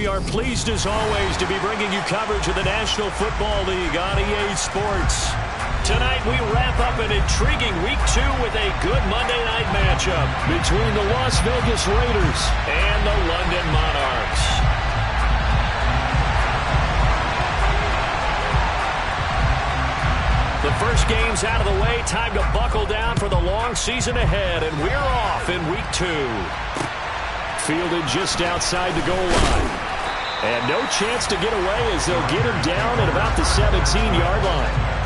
we are pleased as always to be bringing you coverage of the National Football League on EA Sports. Tonight we wrap up an intriguing Week 2 with a good Monday night matchup between the Las Vegas Raiders and the London Monarchs. The first game's out of the way. Time to buckle down for the long season ahead, and we're off in Week 2. Fielded just outside the goal line. And no chance to get away as they'll get him down at about the 17-yard line.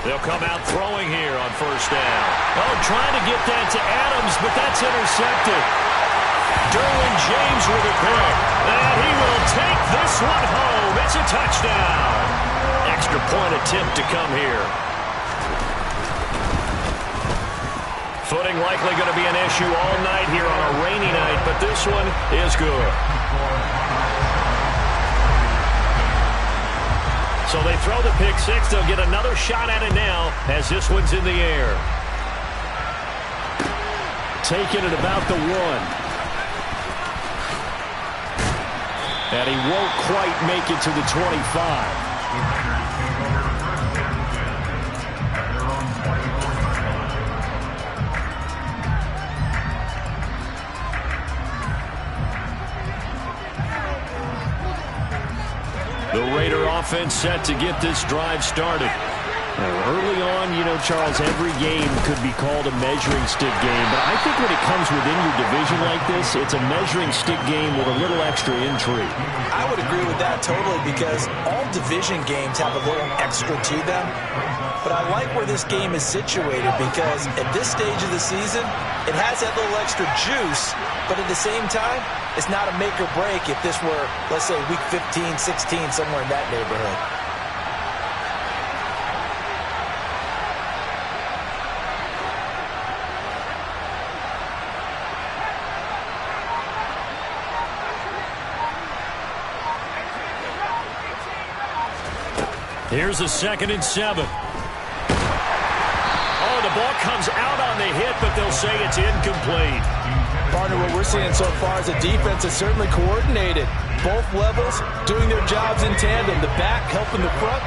They'll come out throwing here on first down. Oh, trying to get that to Adams, but that's intercepted. Derwin James with a pick. And he will take this one home. It's a touchdown. Extra point attempt to come here. Footing likely going to be an issue all night here on a rainy night, but this one is good. So they throw the pick six. They'll get another shot at it now as this one's in the air. Taking it about the 1. And he won't quite make it to the 25. The Raider offense set to get this drive started. Now, early on, you know, Charles, every game could be called a measuring stick game. But I think when it comes within your division like this, it's a measuring stick game with a little extra intrigue. I would agree with that totally because all division games have a little extra to them. But I like where this game is situated because at this stage of the season, it has that little extra juice. But at the same time, it's not a make or break if this were, let's say, week 15, 16, somewhere in that neighborhood. Here's a 2nd and 7. Oh, the ball comes out on the hit, but they'll say it's incomplete. Partner, what we're seeing so far as a defense is certainly coordinated. Both levels doing their jobs in tandem. The back helping the front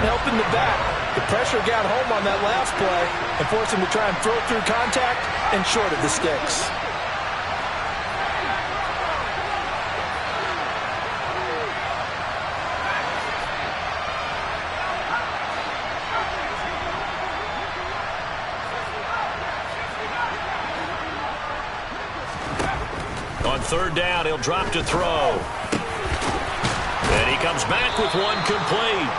helping the back. The pressure got home on that last play and forced him to try and throw through contact and short of the sticks. On 3rd down, he'll drop to throw. And he comes back with one complete.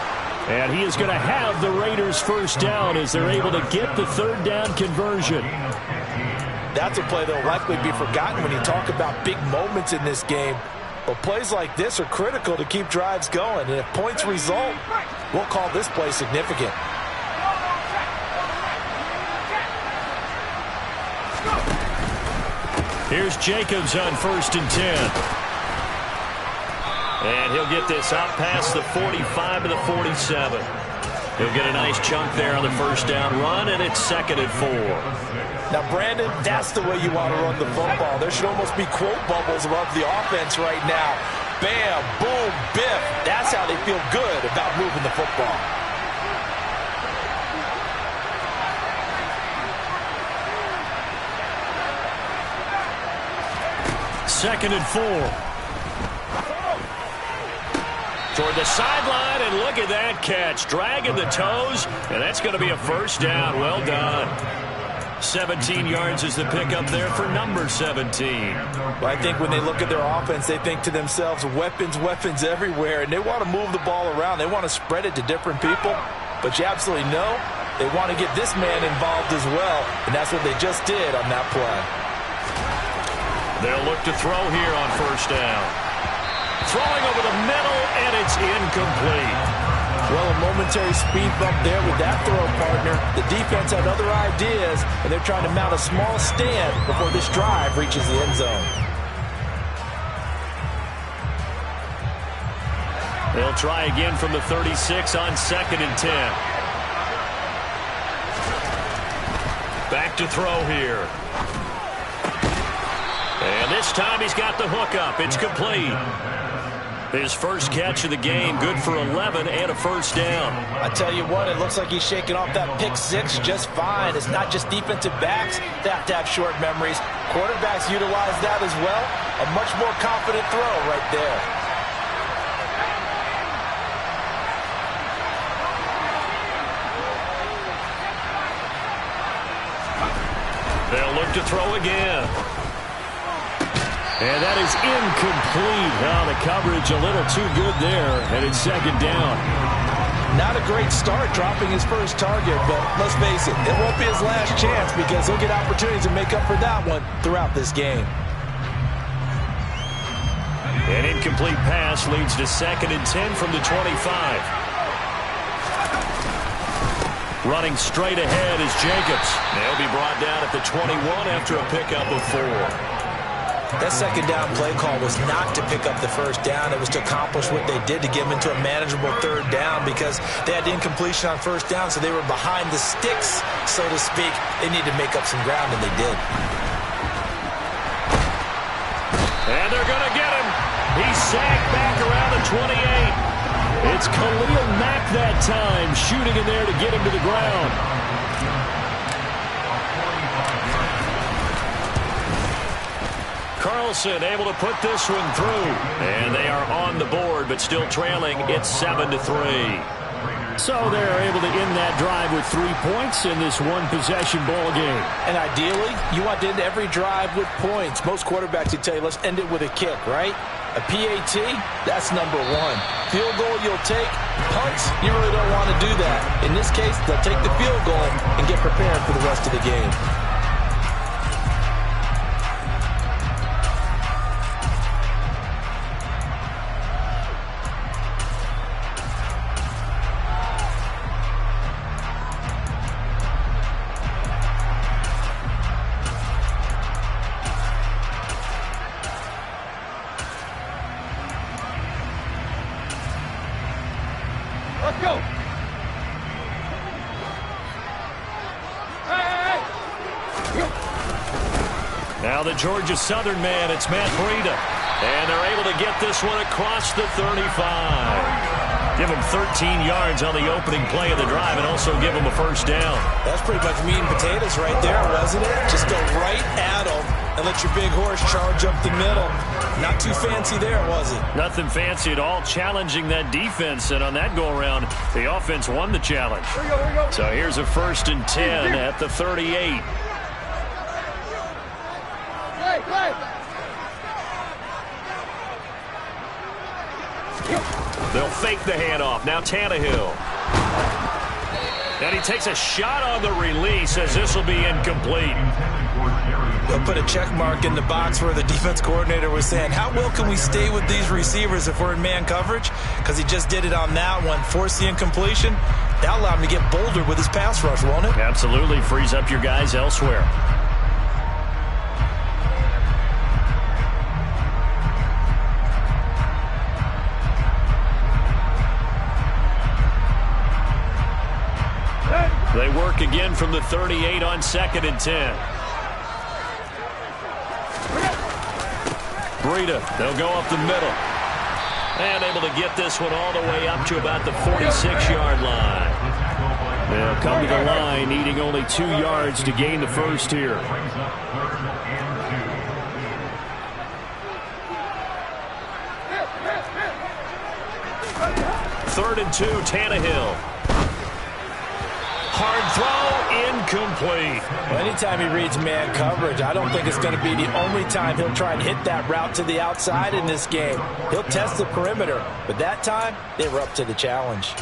And he is going to have the Raiders' first down as they're able to get the 3rd down conversion. That's a play that will likely be forgotten when you talk about big moments in this game. But plays like this are critical to keep drives going. And if points result, we'll call this play significant. Here's Jacobs on 1st and 10. And he'll get this out past the 45 to the 47. He'll get a nice chunk there on the first down run, and it's 2nd and 4. Now, Brandon, that's the way you want to run the football. There should almost be quote bubbles above the offense right now. Bam, boom, biff. That's how they feel good about moving the football. Second and 4. Toward the sideline, and look at that catch. Dragging the toes, and that's going to be a first down. Well done. 17 yards is the pickup there for number 17. Well, I think when they look at their offense, they think to themselves, weapons, weapons everywhere, and they want to move the ball around. They want to spread it to different people, but you absolutely know they want to get this man involved as well, and that's what they just did on that play. They'll look to throw here on first down. Throwing over the middle, and it's incomplete. Well, a momentary speed bump there with that throw, partner. The defense had other ideas, and they're trying to mount a small stand before this drive reaches the end zone. They'll try again from the 36 on 2nd and 10. Back to throw here. And this time he's got the hook up. It's complete. His first catch of the game, good for 11 and a first down. I tell you what, it looks like he's shaking off that pick six just fine. It's not just defensive backs that have to have short memories. Quarterbacks utilize that as well. A much more confident throw right there. They'll look to throw again. And that is incomplete. Oh, the coverage a little too good there, and it's 2nd down. Not a great start dropping his first target, but let's face it, it won't be his last chance because he'll get opportunities to make up for that one throughout this game. An incomplete pass leads to 2nd and 10 from the 25. Running straight ahead is Jacobs. They'll be brought down at the 21 after a pickup of 4. That 2nd down play call was not to pick up the first down. It was to accomplish what they did to get them into a manageable 3rd down because they had incompletion on first down, so they were behind the sticks, so to speak. They needed to make up some ground, and they did. And they're going to get him. He's sacked back around the 28. It's Khalil Mack that time, shooting in there to get him to the ground. Carlson able to put this one through. And they are on the board, but still trailing. It's 7-3. So they're able to end that drive with 3 points in this one-possession ball game. And ideally, you want to end every drive with points. Most quarterbacks would tell you, let's end it with a kick, right? A PAT, that's number 1. Field goal you'll take. Punts, you really don't want to do that. In this case, they'll take the field goal and get prepared for the rest of the game. Now the Georgia Southern man, it's Matt Breida. And they're able to get this one across the 35. Give him 13 yards on the opening play of the drive and also give him a first down. That's pretty much meat and potatoes right there, wasn't it? Just go right at him and let your big horse charge up the middle. Not too fancy there, was it? Nothing fancy at all, challenging that defense. And on that go-around, the offense won the challenge. So here's a 1st and 10 at the 38. They'll fake the handoff. Now Tannehill. And he takes a shot on the release as this will be incomplete. They'll put a check mark in the box where the defense coordinator was saying, how well can we stay with these receivers if we're in man coverage? Because he just did it on that one. Force the incompletion. That'll allow him to get bolder with his pass rush, won't it? Absolutely. Frees up your guys elsewhere. They work again from the 38 on 2nd and 10. Breida, they'll go up the middle. And able to get this one all the way up to about the 46-yard line. They'll come to the line, needing only 2 yards to gain the first here. 3rd and 2, Tannehill. Hard throw, incomplete. Well, anytime he reads man coverage, I don't think it's going to be the only time he'll try and hit that route to the outside in this game. He'll test the perimeter, but that time, they were up to the challenge.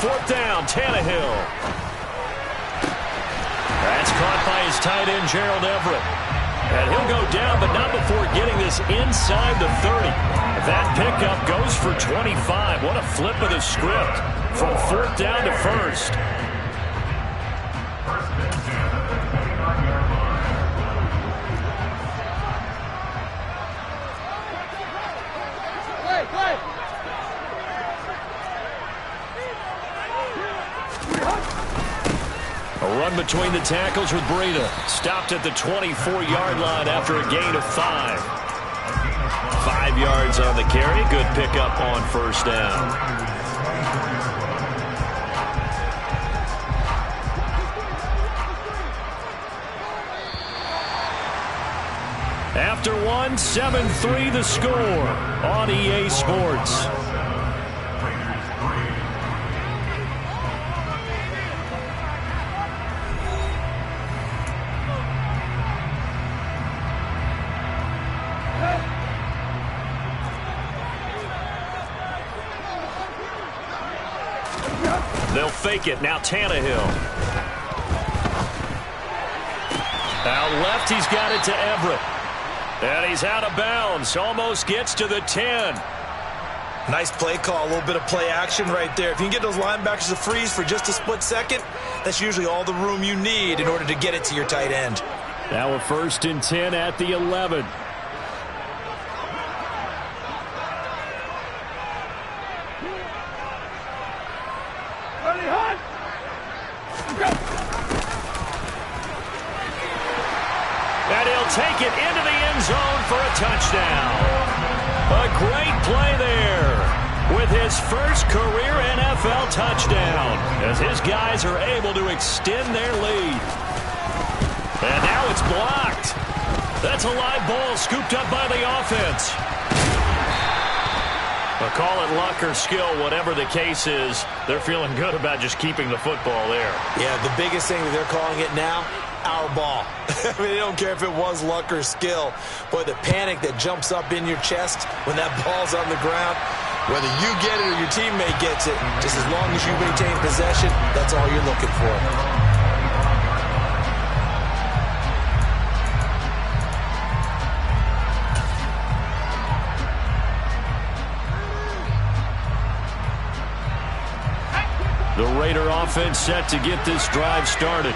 4th down, Tannehill. That's caught by his tight end, Gerald Everett. And he'll go down, but not before getting this inside the 30. That pickup goes for 25. What a flip of the script from 4th down to 1st. A run between the tackles with Breida. Stopped at the 24-yard line after a gain of 5. 5 yards on the carry. Good pickup on 1st down. After one, 7-3 the score on EA Sports. They'll fake it. Now Tannehill. Out left, he's got it to Everett. And he's out of bounds. Almost gets to the 10. Nice play call. A little bit of play action right there. If you can get those linebackers to freeze for just a split second, that's usually all the room you need in order to get it to your tight end. Now a 1st and 10 at the 11. And he'll take it into the end zone for a touchdown. A great play there with his first career NFL touchdown as his guys are able to extend their lead. And now it's blocked. That's a live ball scooped up by the offense. But call it luck or skill, whatever the case is, they're feeling good about just keeping the football there. Yeah, the biggest thing that they're calling it now, our ball. I mean, they don't care if it was luck or skill. Boy, the panic that jumps up in your chest when that ball's on the ground, whether you get it or your teammate gets it, just as long as you maintain possession, that's all you're looking for. The Raider offense set to get this drive started.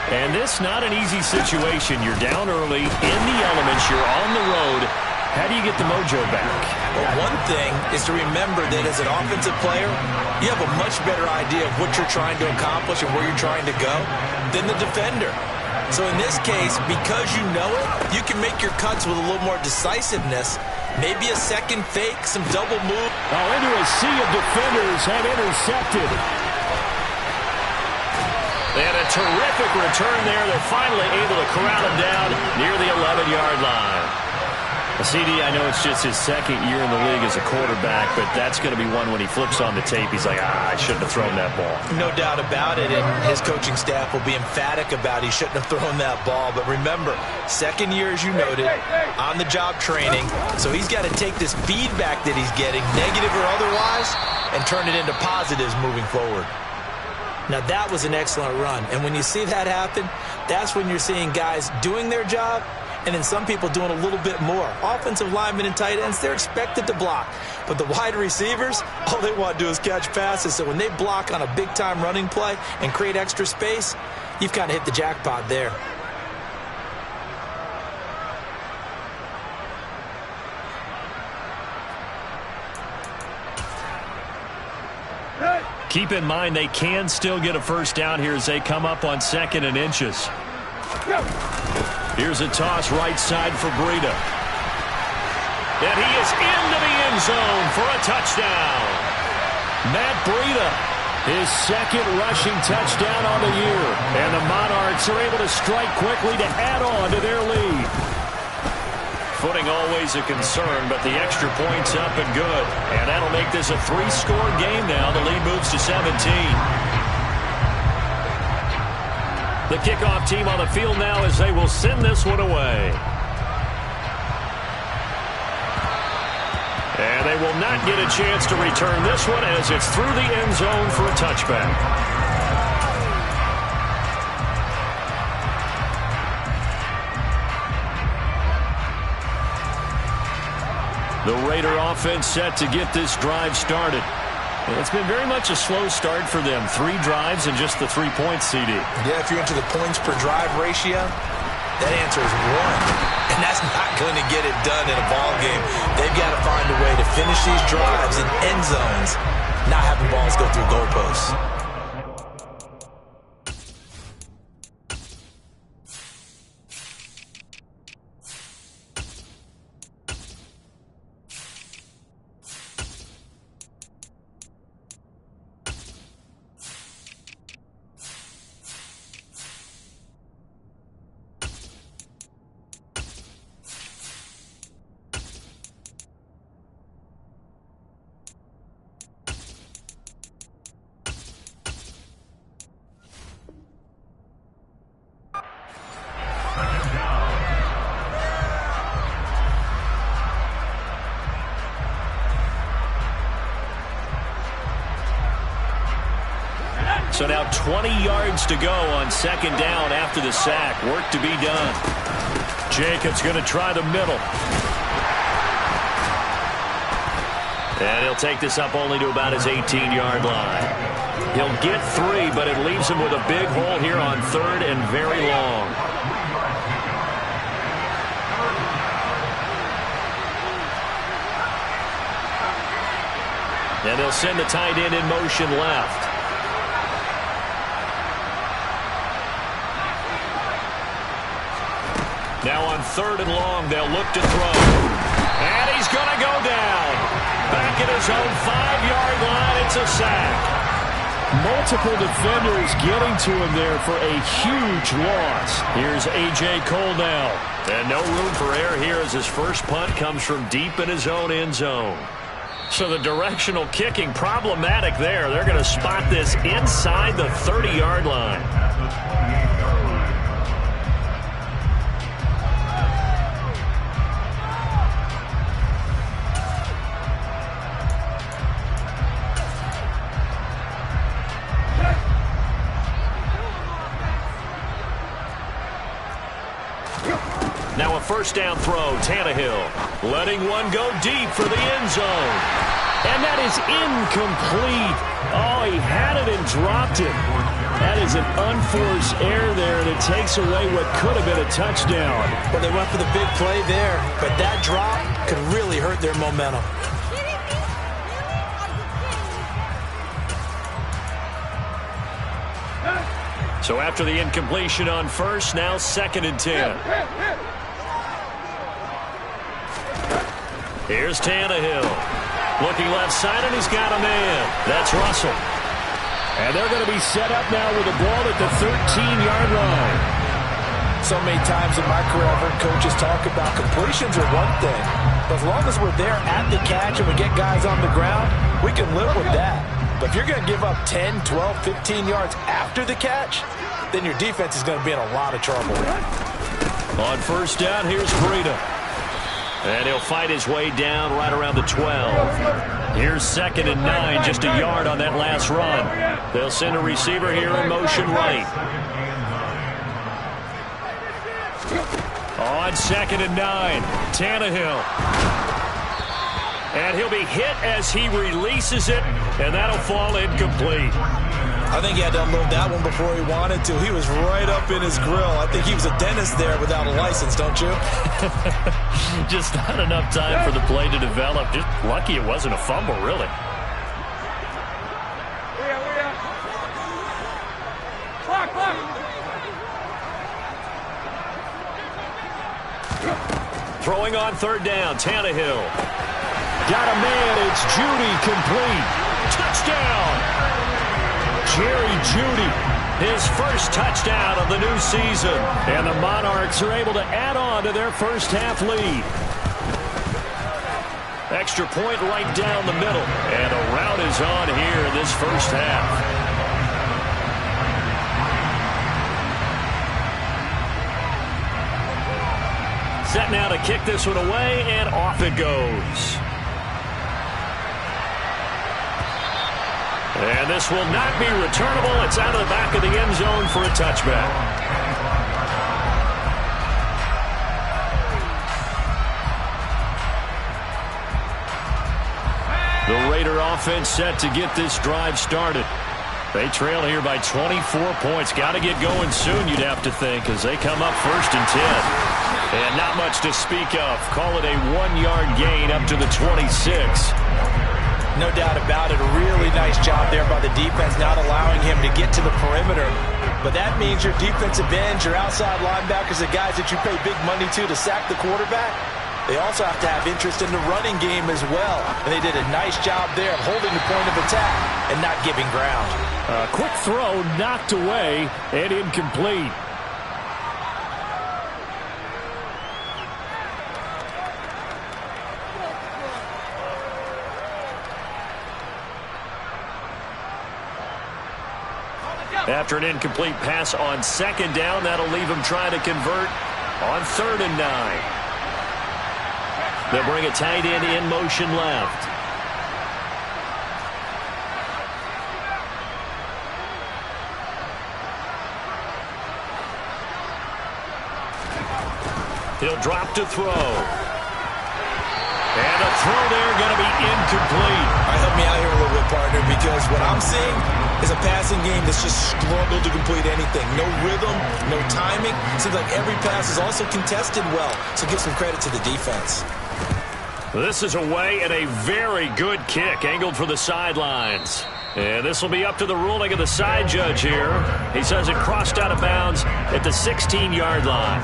And this not an easy situation. You're down early, in the elements, you're on the road. How do you get the mojo back? Well, one thing is to remember that as an offensive player, you have a much better idea of what you're trying to accomplish and where you're trying to go than the defender. So in this case, because you know it, you can make your cuts with a little more decisiveness. Maybe a second fake, some double move. Oh, into a sea of defenders and intercepted. And a terrific return there. They're finally able to corral him down near the 11-yard line. CD, I know it's just his second year in the league as a quarterback, but that's going to be one when he flips on the tape, he's like, I shouldn't have thrown that ball. No doubt about it, and his coaching staff will be emphatic about he shouldn't have thrown that ball. But remember, second year, as you noted, on-the-job training, so he's got to take this feedback that he's getting, negative or otherwise, and turn it into positives moving forward. Now, that was an excellent run, and when you see that happen, that's when you're seeing guys doing their job, and then some people doing a little bit more. Offensive linemen and tight ends, they're expected to block. But the wide receivers, all they want to do is catch passes. So when they block on a big-time running play and create extra space, you've kind of hit the jackpot there. Keep in mind they can still get a first down here as they come up on 2nd and inches. Here's a toss right side for Breida. And he is into the end zone for a touchdown. Matt Breida, his second rushing touchdown on the year. And the Monarchs are able to strike quickly to add on to their lead. Footing always a concern, but the extra point's up and good. And that'll make this a 3-score game now. The lead moves to 17. The kickoff team on the field now as they will send this one away. And they will not get a chance to return this one as it's through the end zone for a touchback. The Raider offense set to get this drive started. It's been very much a slow start for them. 3 drives and just the 3 points, CD. Yeah, if you're into the points per drive ratio, that answer is 1. And that's not going to get it done in a ball game. They've got to find a way to finish these drives in end zones, not having balls go through goalposts. So now 20 yards to go on second down after the sack. Work to be done. Jacobs going to try the middle. And he'll take this up only to about his 18-yard line. He'll get 3, but it leaves him with a big hole here on 3rd and very long. And they'll send the tight end in motion left. Now on 3rd and long, they'll look to throw. And he's going to go down. Back at his own 5-yard line, it's a sack. Multiple defenders getting to him there for a huge loss. Here's A.J. Cole now. And no room for error here as his first punt comes from deep in his own end zone. So the directional kicking problematic there. They're going to spot this inside the 30-yard line. Now a first down throw, Tannehill. Letting one go deep for the end zone. And that is incomplete. Oh, he had it and dropped it. That is an unforced error there, and it takes away what could have been a touchdown. Well, they went for the big play there, but that drop could really hurt their momentum. So after the incompletion on first, now 2nd and 10. Here's Tannehill. Looking left side, and he's got a man. That's Russell. And they're going to be set up now with the ball at the 13-yard line. So many times in my career, I've heard coaches talk about completions are one thing. But as long as we're there at the catch and we get guys on the ground, we can live with that. But if you're going to give up 10, 12, 15 yards after the catch, then your defense is going to be in a lot of trouble. On first down, here's Breida. And he'll fight his way down right around the 12. Here's 2nd and 9, just a yard on that last run. They'll send a receiver here in motion right. On 2nd and 9, Tannehill. And he'll be hit as he releases it, and that'll fall incomplete. I think he had to unload that one before he wanted to. He was right up in his grill. I think he was a dentist there without a license, don't you? Just not enough time for the play to develop. Just lucky it wasn't a fumble, really. Throwing on 3rd down, Tannehill. Got a man, it's Jeudy, complete. Touchdown! Jerry Jeudy, his first touchdown of the new season. And the Monarchs are able to add on to their first half lead. Extra point right down the middle. And a rout is on here in this first half. Set now to kick this one away, and off it goes. And this will not be returnable. It's out of the back of the end zone for a touchback. The Raider offense set to get this drive started. They trail here by 24 points. Got to get going soon, you'd have to think, as they come up 1st and 10. And not much to speak of. Call it a 1-yard gain up to the 26. No doubt about it. A really nice job there by the defense, not allowing him to get to the perimeter. But that means your defensive ends, your outside linebackers, the guys that you pay big money to sack the quarterback, they also have to have interest in the running game as well. And they did a nice job there of holding the point of attack and not giving ground. A quick throw knocked away and incomplete. After an incomplete pass on 2nd down, that'll leave him trying to convert on 3rd and 9. They'll bring a tight end in motion left. He'll drop to throw. And a throw there going to be incomplete. All right, help me out here a little bit, partner, because what I'm seeing is a passing game that's just struggled to complete anything. No rhythm, no timing. Seems like every pass is also contested well, so give some credit to the defense. This is away and a very good kick, angled for the sidelines. And this will be up to the ruling of the side judge here. He says it crossed out of bounds at the 16-yard line.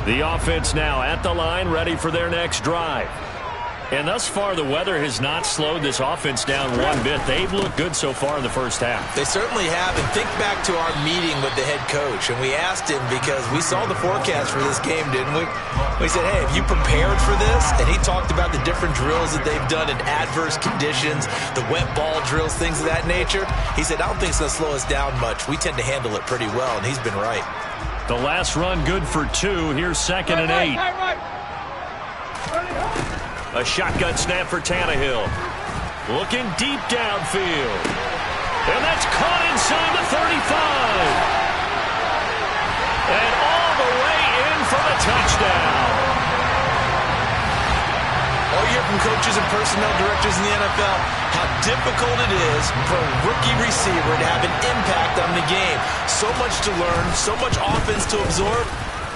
The offense now at the line, ready for their next drive. And thus far, the weather has not slowed this offense down one bit. They've looked good so far in the first half. They certainly have. And think back to our meeting with the head coach. And we asked him, because we saw the forecast for this game, didn't we? We said, hey, have you prepared for this? And he talked about the different drills that they've done in adverse conditions, the wet ball drills, things of that nature. He said, I don't think it's going to slow us down much. We tend to handle it pretty well, and he's been right. The last run good for 2. Here's 2nd and 8. A shotgun snap for Tannehill. Looking deep downfield. And that's caught inside the 35. And all the way in for the touchdown. All year from coaches and personnel directors in the NFL, how difficult it is for a rookie receiver to have an impact on the game. So much to learn, so much offense to absorb.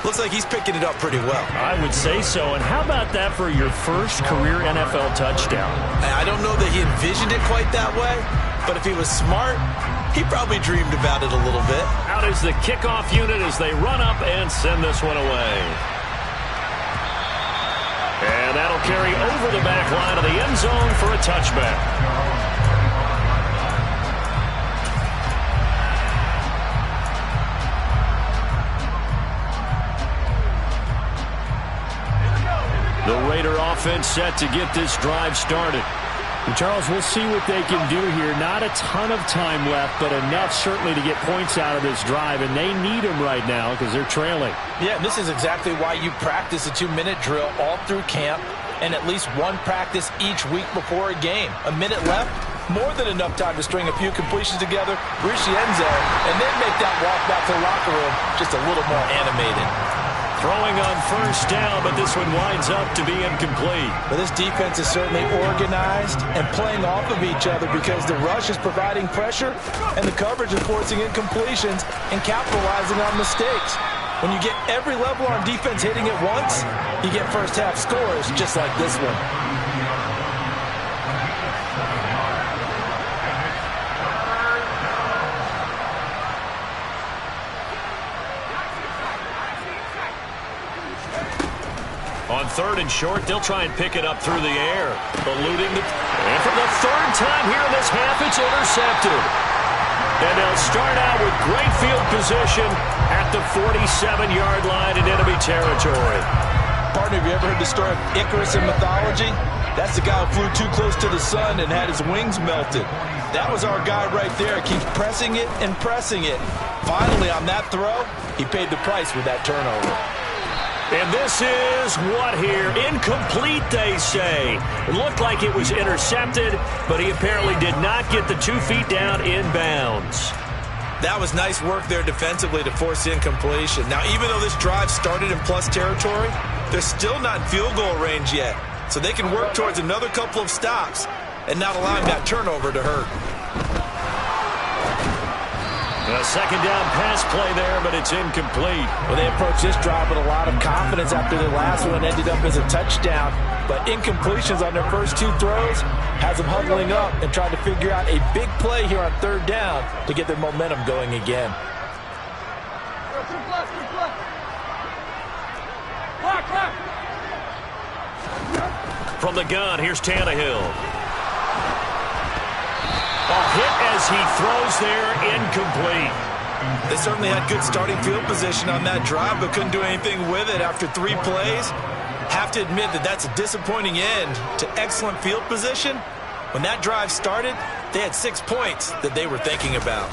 Looks like he's picking it up pretty well. I would say so. And how about that for your first career NFL touchdown? I don't know that he envisioned it quite that way, but if he was smart, he probably dreamed about it a little bit. Out is the kickoff unit as they run up and send this one away. And that'll carry over the back line of the end zone for a touchback. The Raider offense set to get this drive started. And Charles, we'll see what they can do here. Not a ton of time left, but enough certainly to get points out of this drive, and they need them right now because they're trailing. Yeah, this is exactly why you practice a 2-minute drill all through camp and at least one practice each week before a game. A minute left, more than enough time to string a few completions together, reach the end zone, and then make that walk back to the locker room just a little more animated. Throwing on 1st down, but this one winds up to be incomplete. But this defense is certainly organized and playing off of each other because the rush is providing pressure and the coverage is forcing incompletions and capitalizing on mistakes. When you get every level on defense hitting at once, you get first half scores just like this one. On 3rd and short, they'll try and pick it up through the air. Eluding the... And for the 3rd time here in this half, it's intercepted. And they'll start out with great field position at the 47-yard line in enemy territory. Partner, have you ever heard the story of Icarus in mythology? That's the guy who flew too close to the sun and had his wings melted. That was our guy right there. Keeps pressing it and pressing it. Finally, on that throw, he paid the price with that turnover. And this is what here? Incomplete, they say. It looked like it was intercepted, but he apparently did not get the 2 feet down inbounds. That was nice work there defensively to force incompletion. Now, even though this drive started in plus territory, they're still not in field goal range yet. So they can work towards another couple of stops and not allowing that turnover to hurt. A second down pass play there, but it's incomplete. Well, they approached this drive with a lot of confidence after the last one ended up as a touchdown. But incompletions on their first 2 throws has them huddling up and trying to figure out a big play here on third down to get their momentum going again. From the gun, here's Tannehill. A hit as he throws there, incomplete. They certainly had good starting field position on that drive, but couldn't do anything with it after 3 plays. Have to admit that that's a disappointing end to excellent field position. When that drive started, they had 6 points that they were thinking about.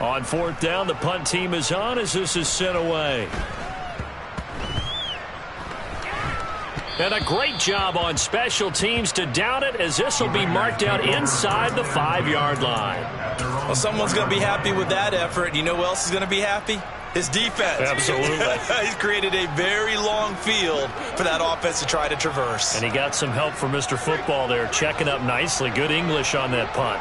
On fourth down, the punt team is on as this is sent away. And a great job on special teams to down it, as this will be marked out inside the 5-yard line. Well, someone's going to be happy with that effort. You know who else is going to be happy? His defense. Absolutely. He's created a very long field for that offense to try to traverse. And he got some help from Mr. Football there, checking up nicely. Good English on that punt.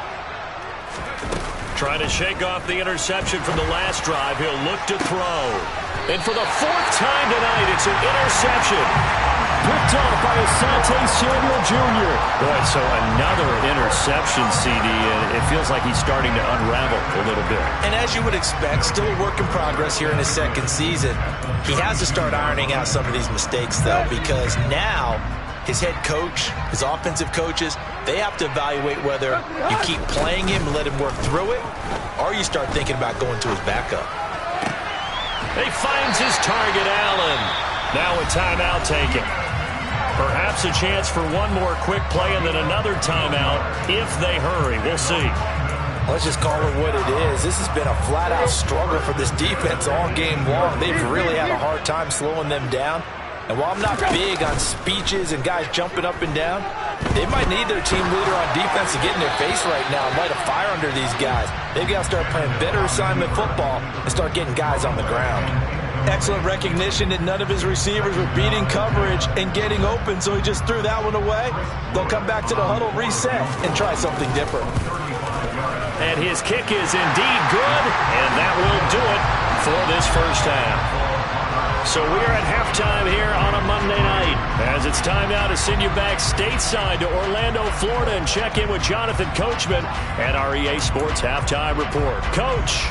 Trying to shake off the interception from the last drive. He'll look to throw. And for the 4th time tonight, it's an interception. Picked off by Asante Samuel Jr. Boy, so another interception, CD, and it feels like he's starting to unravel a little bit. And as you would expect, still a work in progress here in his second season. He has to start ironing out some of these mistakes, though, because now his head coach, his offensive coaches, they have to evaluate whether you keep playing him and let him work through it, or you start thinking about going to his backup. He finds his target, Allen. Now a timeout taken. Perhaps a chance for one more quick play and then another timeout if they hurry. We'll see. Let's just call it what it is. This has been a flat-out struggle for this defense all game long. They've really had a hard time slowing them down. And while I'm not big on speeches and guys jumping up and down, they might need their team leader on defense to get in their face right now and light a fire under these guys. They've got to start playing better assignment football and start getting guys on the ground. Excellent recognition that none of his receivers were beating coverage and getting open, so he just threw that one away. They'll come back to the huddle, reset, and try something different. And his kick is indeed good, and that will do it for this first half. So we are at halftime here on a Monday night, as it's time now to send you back stateside to Orlando, Florida, and check in with Jonathan Coachman and our EA Sports Halftime Report. Coach.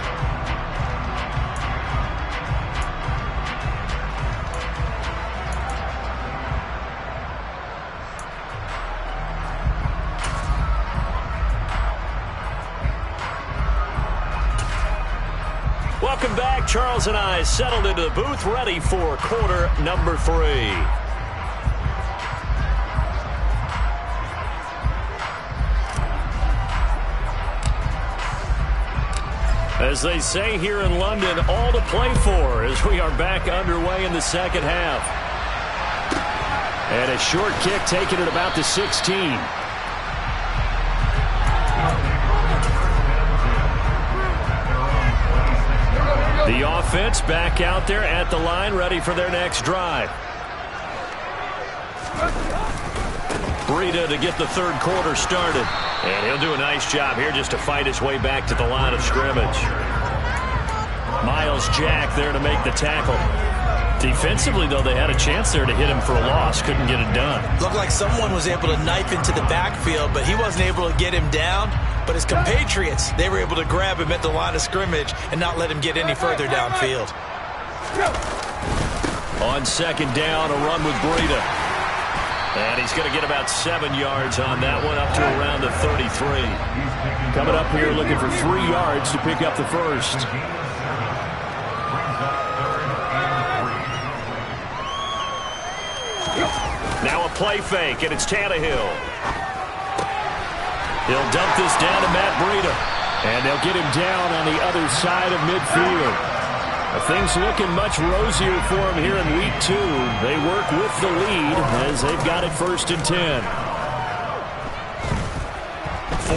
Welcome back. Charles and I settled into the booth, ready for quarter number 3. As they say here in London, all to play for as we are back underway in the second half. And a short kick taken at about the 16. The offense back out there at the line, ready for their next drive. Breida to get the third quarter started. And he'll do a nice job here just to fight his way back to the line of scrimmage. Miles Jack there to make the tackle. Defensively, though, they had a chance there to hit him for a loss. Couldn't get it done. Looked like someone was able to knife into the backfield, but he wasn't able to get him down. But his compatriots, they were able to grab him at the line of scrimmage and not let him get any further downfield. On second down, a run with Breida. And he's going to get about 7 yards on that one, up to around the 33. Coming up here looking for 3 yards to pick up the first. Now a play fake, and it's Tannehill. He'll dump this down to Matt Breida. And they'll get him down on the other side of midfield. Things looking much rosier for him here in week 2. They work with the lead as they've got it 1st and 10.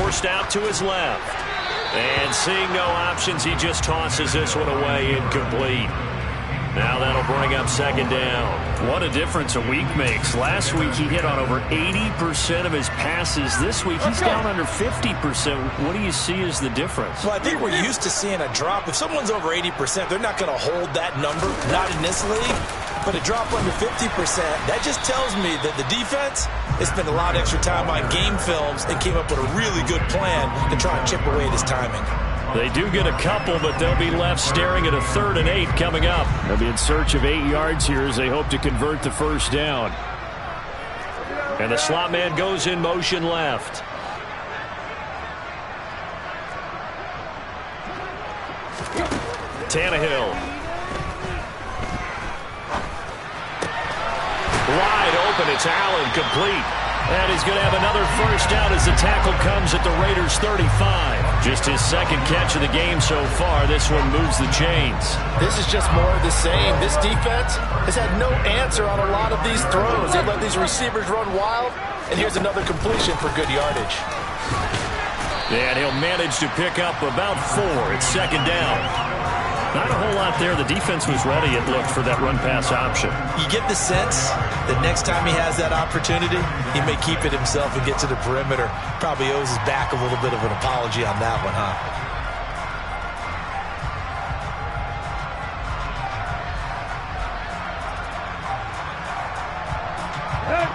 Forced out to his left. And seeing no options, he just tosses this one away, incomplete. Now that'll bring up 2nd down. What a difference a week makes. Last week he hit on over 80% of his passes. This week he's down under 50%. What do you see as the difference? Well, I think we're used to seeing a drop. If someone's over 80%, they're not going to hold that number, not in this league. But a drop under 50%, that just tells me that the defense has spent a lot of extra time on game films and came up with a really good plan to try and chip away at his timing. They do get a couple, but they'll be left staring at a 3rd and 8 coming up. They'll be in search of 8 yards here as they hope to convert the 1st down. And the slot man goes in motion left. Tannehill. Wide open, it's Allen, complete. And he's going to have another 1st down as the tackle comes at the Raiders' 35. Just his 2nd catch of the game so far. This one moves the chains. This is just more of the same. This defense has had no answer on a lot of these throws. They let these receivers run wild, and here's another completion for good yardage. And he'll manage to pick up about 4. It's 2nd down. Not a whole lot there. The defense was ready, it looked, for that run-pass option. You get the sense that next time he has that opportunity, he may keep it himself and get to the perimeter. Probably owes his back a little bit of an apology on that one, huh?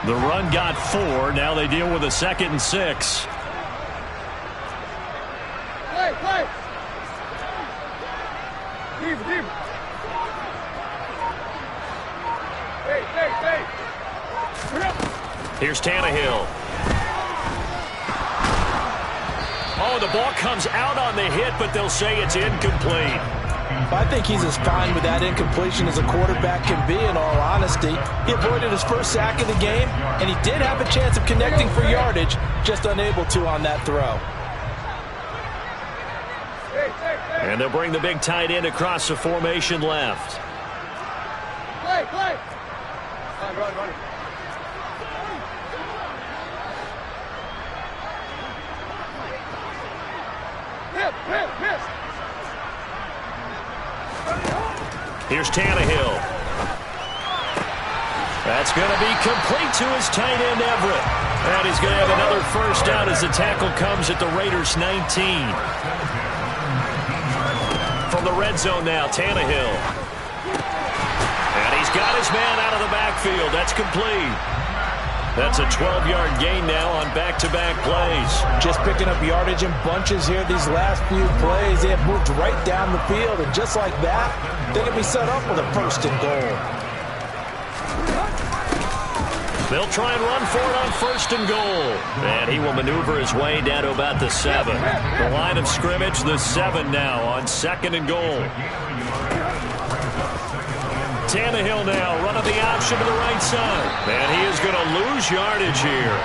The run got 4. Now they deal with a 2nd and 6. Play. Deep. Hey. Here's Tannehill. Oh, the ball comes out on the hit, but they'll say it's incomplete. I think he's as fine with that incompletion as a quarterback can be, in all honesty. He avoided his 1st sack of the game, and he did have a chance of connecting for yardage, just unable to on that throw. And they'll bring the big tight end across the formation left. Play. Run. Hit. Here's Tannehill. That's going to be complete to his tight end, Everett. And he's going to have another 1st down as the tackle comes at the Raiders' 19. From the red zone now, Tannehill. And he's got his man out of the backfield. That's complete. That's a 12-yard gain now on back-to-back plays. Just picking up yardage in bunches here these last few plays. They have moved right down the field, and just like that, they can be set up with a 1st and goal. They'll try and run for it on 1st and goal. And he will maneuver his way down to about the 7. The line of scrimmage, the 7 now on 2nd and goal. Tannehill now running the option to the right side. And he is going to lose yardage here.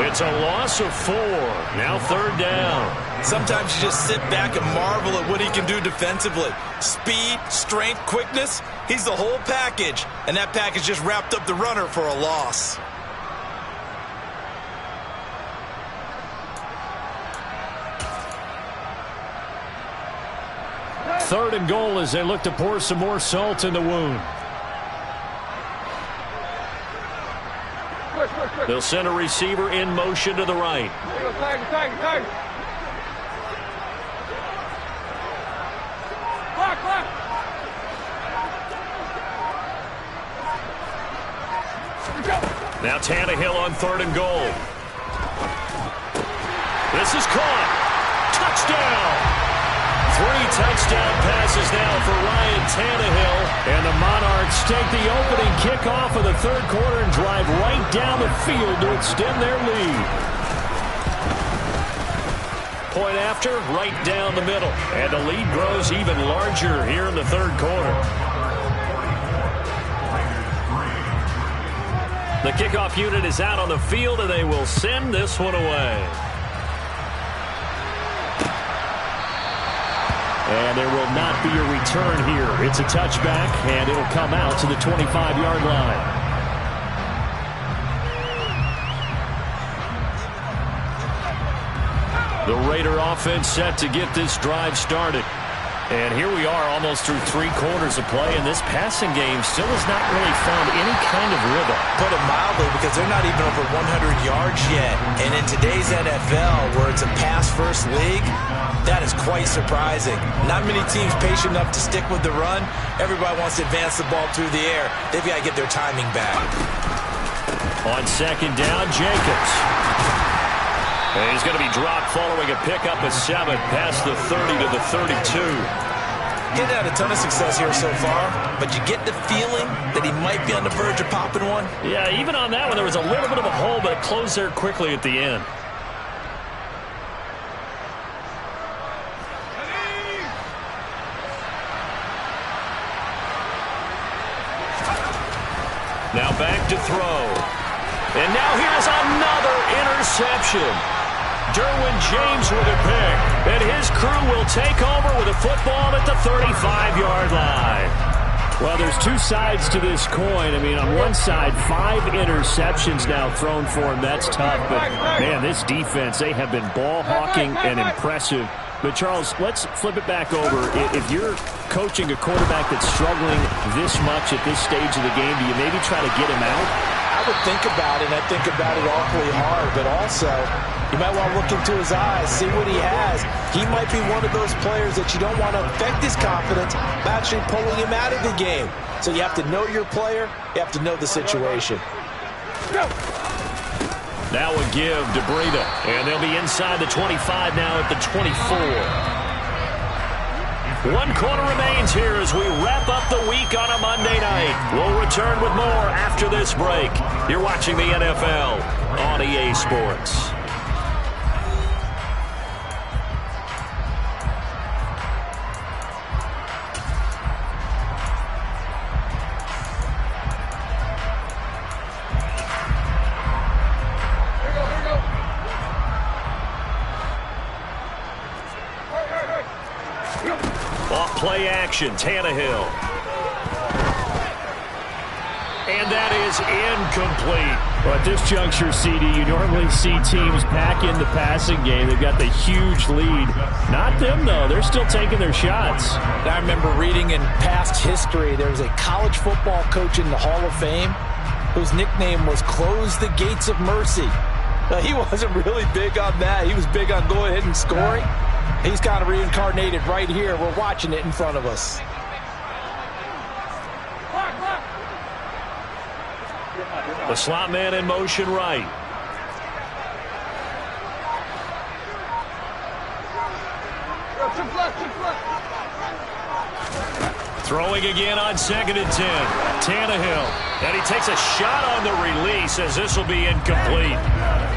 It's a loss of 4. Now 3rd down. Sometimes you just sit back and marvel at what he can do defensively. Speed, strength, quickness. He's the whole package. And that package just wrapped up the runner for a loss. Third and goal as they look to pour some more salt in the wound. They'll send a receiver in motion to the right. Tiger. Block. Now Tannehill on 3rd and goal. This is caught. Touchdown. 3 touchdown passes now for Ryan Tannehill. And the Monarchs take the opening kickoff of the 3rd quarter and drive right down the field to extend their lead. Point after, right down the middle. And the lead grows even larger here in the 3rd quarter. The kickoff unit is out on the field, and they will send this one away. And there will not be a return here. It's a touchback, and it'll come out to the 25-yard line. The Raider offense set to get this drive started. And here we are almost through 3 quarters of play, and this passing game still has not really found any kind of rhythm. Put it mildly, because they're not even over 100 yards yet. And in today's NFL, where it's a pass-first league, that is quite surprising. Not many teams patient enough to stick with the run. Everybody wants to advance the ball through the air. They've got to get their timing back. On second down, Jacobs. And he's going to be dropped following a pickup of 7 past the 30 to the 32. He's had a ton of success here so far, but you get the feeling that he might be on the verge of popping one. Yeah, even on that one, there was a little bit of a hole, but it closed there quickly at the end. Now back to throw. And now here's another interception. Derwin James with a pick. And his crew will take over with a football at the 35-yard line. Well, there's 2 sides to this coin. I mean, on one side, 5 interceptions now thrown for him. That's tough. But, man, this defense, they have been ball hawking and impressive. But, Charles, let's flip it back over. If you're coaching a quarterback that's struggling this much at this stage of the game, do you maybe try to get him out? I would think about it, and I think about it awfully hard. But also, you might want to look into his eyes, see what he has. He might be one of those players that you don't want to affect his confidence by actually pulling him out of the game. So you have to know your player. You have to know the situation. Now a give to Breida. And they'll be inside the 25 now at the 24. 1 quarter remains here as we wrap up the week on a Monday night. We'll return with more after this break. You're watching the NFL on EA Sports. Play action, Tannehill. And that is incomplete. Well, at this juncture, CD, you normally see teams pack in the passing game. They've got the huge lead. Not them, though. They're still taking their shots. I remember reading in past history, there was a college football coach in the Hall of Fame whose nickname was Close the Gates of Mercy. Now, he wasn't really big on that. He was big on going ahead and scoring. He's kind of reincarnated right here. We're watching it in front of us. The slot man in motion right. Throwing again on 2nd and 10. Tannehill. And he takes a shot on the release as this will be incomplete.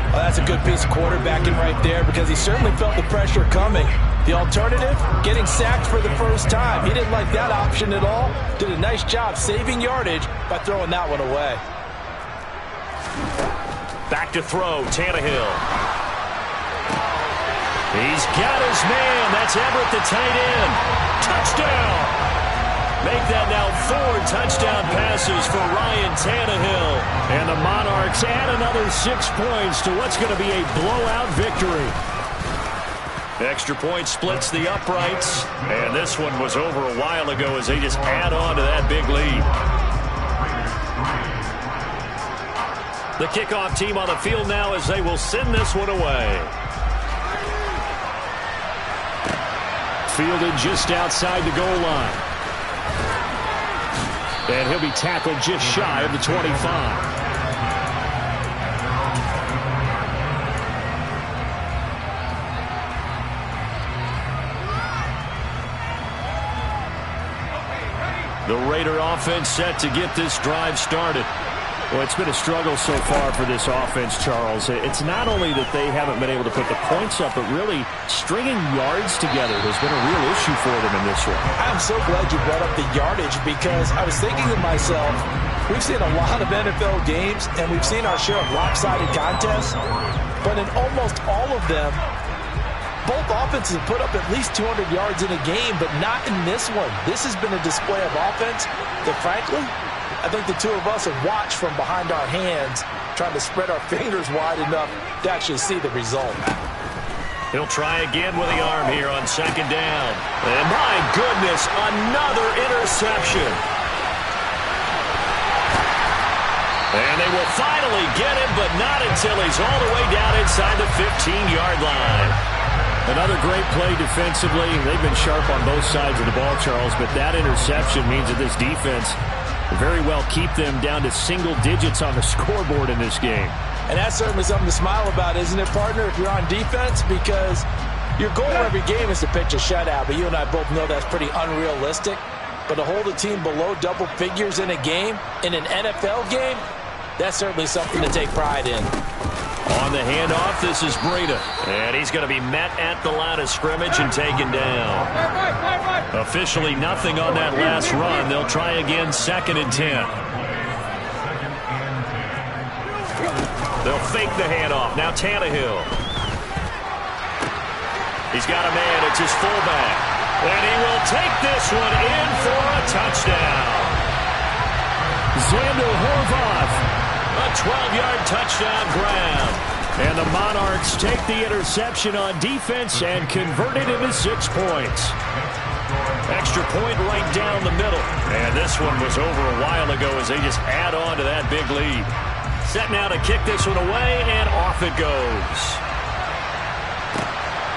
Well, that's a good piece of quarterbacking right there because he certainly felt the pressure coming. The alternative, getting sacked for the first time. He didn't like that option at all. Did a nice job saving yardage by throwing that one away. Back to throw, Tannehill. He's got his man. That's Everett, the tight end. Touchdown. Make that now 4 touchdown passes for Ryan Tannehill. And the Monarchs add another 6 points to what's going to be a blowout victory. Extra point splits the uprights. And this one was over a while ago as they just add on to that big lead. The kickoff team on the field now as they will send this one away. Fielded just outside the goal line. And he'll be tackled just shy of the 25. The Raider offense set to get this drive started. Well, it's been a struggle so far for this offense, Charles. It's not only that they haven't been able to put the points up, but really stringing yards together has been a real issue for them in this one. I'm so glad you brought up the yardage because I was thinking to myself, We've seen a lot of NFL games, and we've seen our share of lopsided contests, but in almost all of them, both offenses have put up at least 200 yards in a game, but not in this one. This has been a display of offense that, frankly, I think the two of us have watched from behind our hands, trying to spread our fingers wide enough to actually see the result. He'll try again with the arm here on second down. And my goodness, another interception. And they will finally get him, but not until he's all the way down inside the 15-yard line. Another great play defensively. They've been sharp on both sides of the ball, Charles, but that interception means that this defense will very well keep them down to single digits on the scoreboard in this game. And that's certainly something to smile about, isn't it, partner, if you're on defense? Because your goal every game is to pitch a shutout, but you and I both know that's pretty unrealistic. But to hold a team below double figures in a game, in an NFL game, that's certainly something to take pride in. On the handoff, this is Breida. And he's going to be met at the line of scrimmage and taken down. Officially nothing on that last run. They'll try again, 2nd and 10. They'll fake the handoff. Now Tannehill. He's got a man. It's his fullback. And he will take this one in for a touchdown. Zander Horvath. A 12-yard touchdown grab. And the Monarchs take the interception on defense and convert it into 6 points. Extra point right down the middle. And this one was over a while ago as they just add on to that big lead. Set now to kick this one away, and off it goes.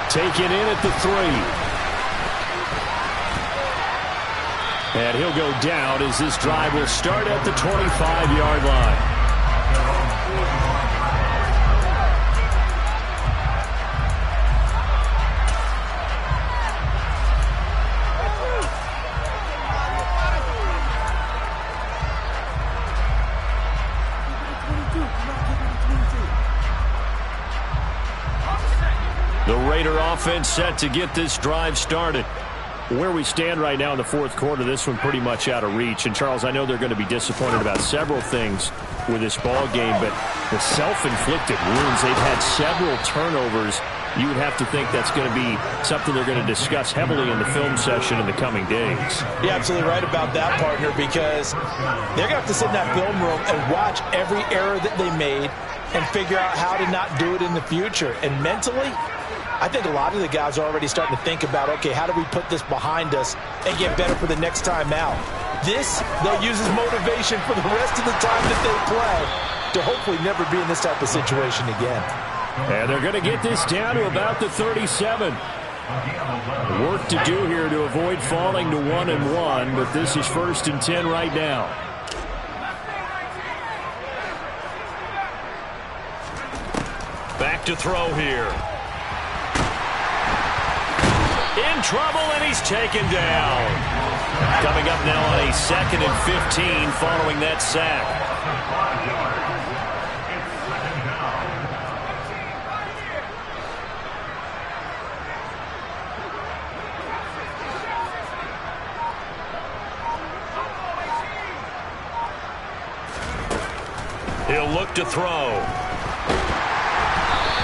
Taken in at the 3. And he'll go down as this drive will start at the 25-yard line. The Raider offense set to get this drive started. Where we stand right now in the fourth quarter, this one pretty much out of reach. And, Charles, I know they're going to be disappointed about several things with this ball game, but the self-inflicted wounds, they've had several turnovers. You would have to think that's going to be something they're going to discuss heavily in the film session in the coming days. You're absolutely right about that, partner, because they're going to have to sit in that film room and watch every error that they made and figure out how to not do it in the future. And mentally, I think a lot of the guys are already starting to think about, okay, how do we put this behind us and get better for the next time out? This, they'll use as motivation for the rest of the time that they play to hopefully never be in this type of situation again. And they're going to get this down to about the 37. Work to do here to avoid falling to 1-1, but this is 1st and 10 right now. Back to throw here. In trouble, and he's taken down. Coming up now on a 2nd and 15 following that sack. He'll look to throw.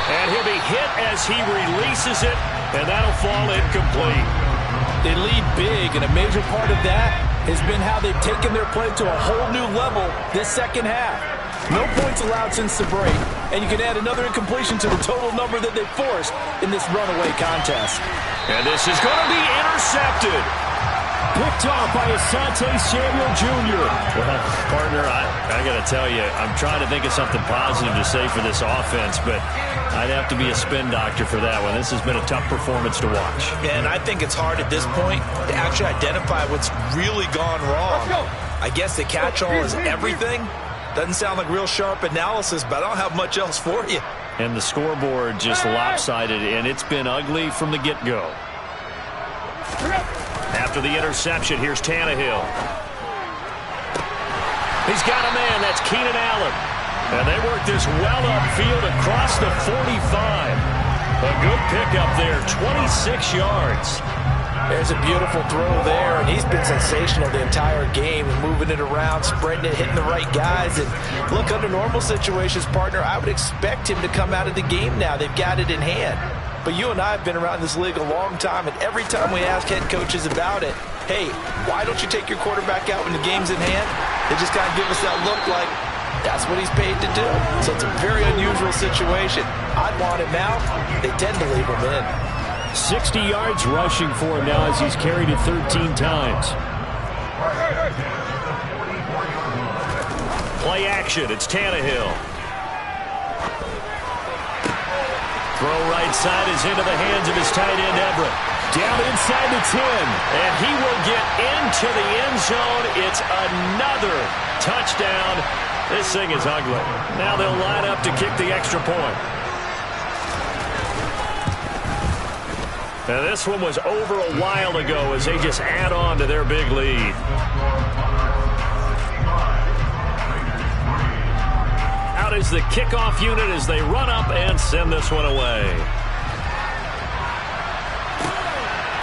And he'll be hit as he releases it, and that'll fall incomplete. They lead big, and a major part of that has been how they've taken their play to a whole new level this second half. No points allowed since the break, and you can add another incompletion to the total number that they forced in this runaway contest. And this is going to be intercepted. Picked off by Asante Samuel Jr. Well, partner, I got to tell you, I'm trying to think of something positive to say for this offense, but I'd have to be a spin doctor for that one. This has been a tough performance to watch. And I think it's hard at this point to actually identify what's really gone wrong. I guess the catch-all is everything. Doesn't sound like real sharp analysis, but I don't have much else for you. And the scoreboard just lopsided, and it's been ugly from the get-go. After the interception, here's Tannehill. He's got a man. That's Keenan Allen. And they work this well upfield across the 45. A good pickup there, 26 yards. There's a beautiful throw there, and he's been sensational the entire game and moving it around, spreading it, hitting the right guys. And look, under normal situations, partner, I would expect him to come out of the game now. They've got it in hand. But you and I have been around this league a long time, and every time we ask head coaches about it, hey, why don't you take your quarterback out when the game's in hand? They just kind of give us that look like that's what he's paid to do. So it's a very unusual situation. I'd want him out. They tend to leave him in. 60 yards rushing for him now as he's carried it 13 times. Play action. It's Tannehill. Throw right side is into the hands of his tight end, Everett. Down inside the 10. And he will get into the end zone. It's another touchdown. This thing is ugly. Now they'll line up to kick the extra point. Now this one was over a while ago as they just add on to their big lead. Out is the kickoff unit as they run up and send this one away.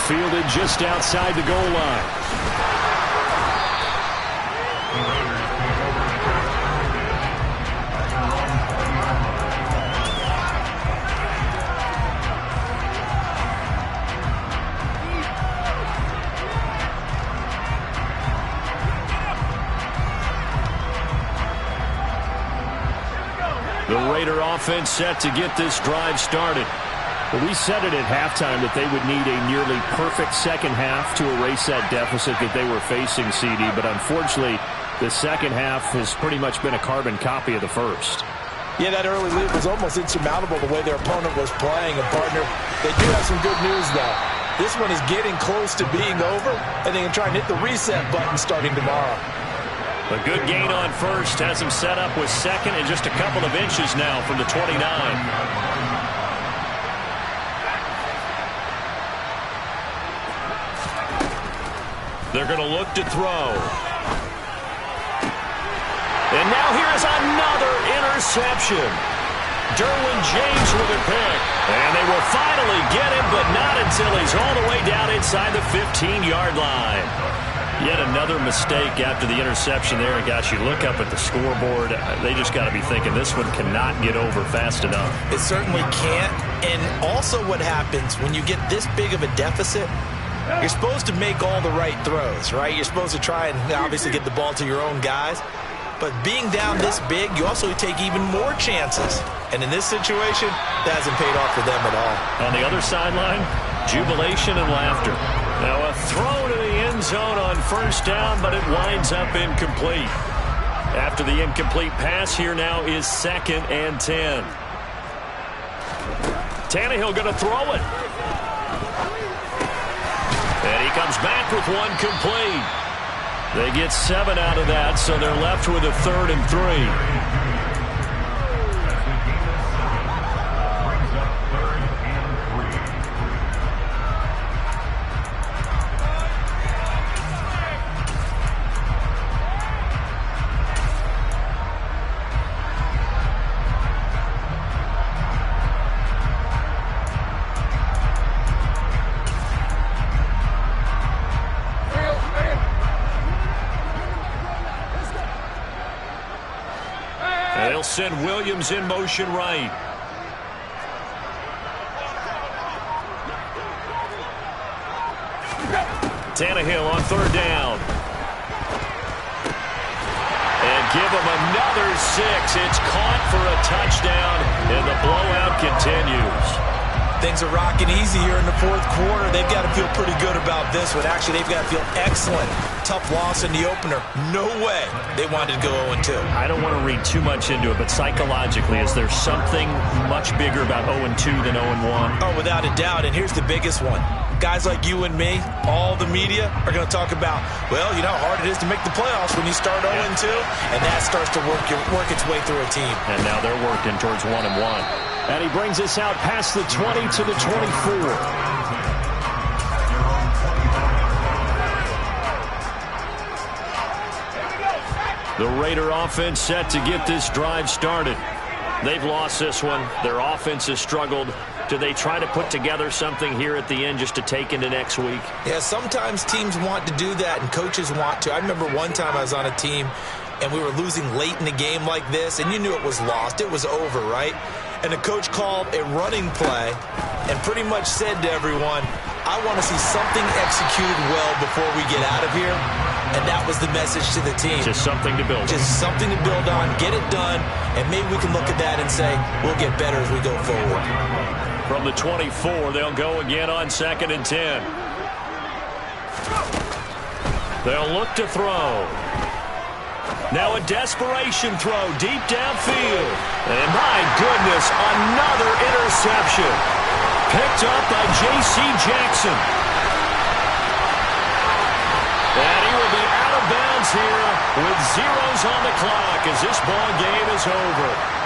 Fielded just outside the goal line. The Raider offense set to get this drive started. Well, we said it at halftime that they would need a nearly perfect second half to erase that deficit that they were facing, CD. But unfortunately, the second half has pretty much been a carbon copy of the first. Yeah, that early lead was almost insurmountable the way their opponent was playing. And, partner, they do have some good news, though. This one is getting close to being over, and they can try and hit the reset button starting tomorrow. A good gain on first has him set up with second and just a couple of inches now from the 29. They're going to look to throw. And now here's another interception. Derwin James with a pick. And they will finally get him, but not until he's all the way down inside the 15-yard line. Yet another mistake after the interception there. And, gosh, you look up at the scoreboard. They just got to be thinking this one cannot get over fast enough. It certainly can't. And also what happens when you get this big of a deficit, you're supposed to make all the right throws, right? You're supposed to try and obviously get the ball to your own guys. But being down this big, you also take even more chances. And in this situation, that hasn't paid off for them at all. On the other sideline, jubilation and laughter. Now a throw to the end zone on first down, but it winds up incomplete. After the incomplete pass, here now is 2nd and 10. Tannehill going to throw it. And he comes back with one complete. They get 7 out of that, so they're left with a 3rd and 3. They'll send Williams in motion right. Tannehill on 3rd down. And give him another 6. It's caught for a touchdown, and the blowout continues. Things are rocking easy here in the 4th quarter. They've got to feel pretty good about this one. Actually, they've got to feel excellent. Tough loss in the opener. No way they wanted to go 0-2. I don't want to read too much into it, but psychologically, is there something much bigger about 0-2 than 0-1? Oh, without a doubt, and here's the biggest one. Guys like you and me, all the media, are going to talk about, well, you know how hard it is to make the playoffs when you start 0-2, and that starts to work its way through a team. And now they're working towards 1-1. And he brings us out past the 20 to the 24. The Raider offense set to get this drive started. They've lost this one. Their offense has struggled. Do they try to put together something here at the end just to take into next week? Yeah, sometimes teams want to do that and coaches want to. I remember one time I was on a team and we were losing late in the game like this, and you knew it was lost. It was over, right? And the coach called a running play and pretty much said to everyone, I want to see something executed well before we get out of here. And that was the message to the team. Just something to build on. Just something to build on, get it done, and maybe we can look at that and say, we'll get better as we go forward. From the 24, they'll go again on 2nd and 10. They'll look to throw. Now a desperation throw deep downfield. And my goodness, another interception. Picked up by J.C. Jackson. And he will be out of bounds here with zeros on the clock as this ball game is over.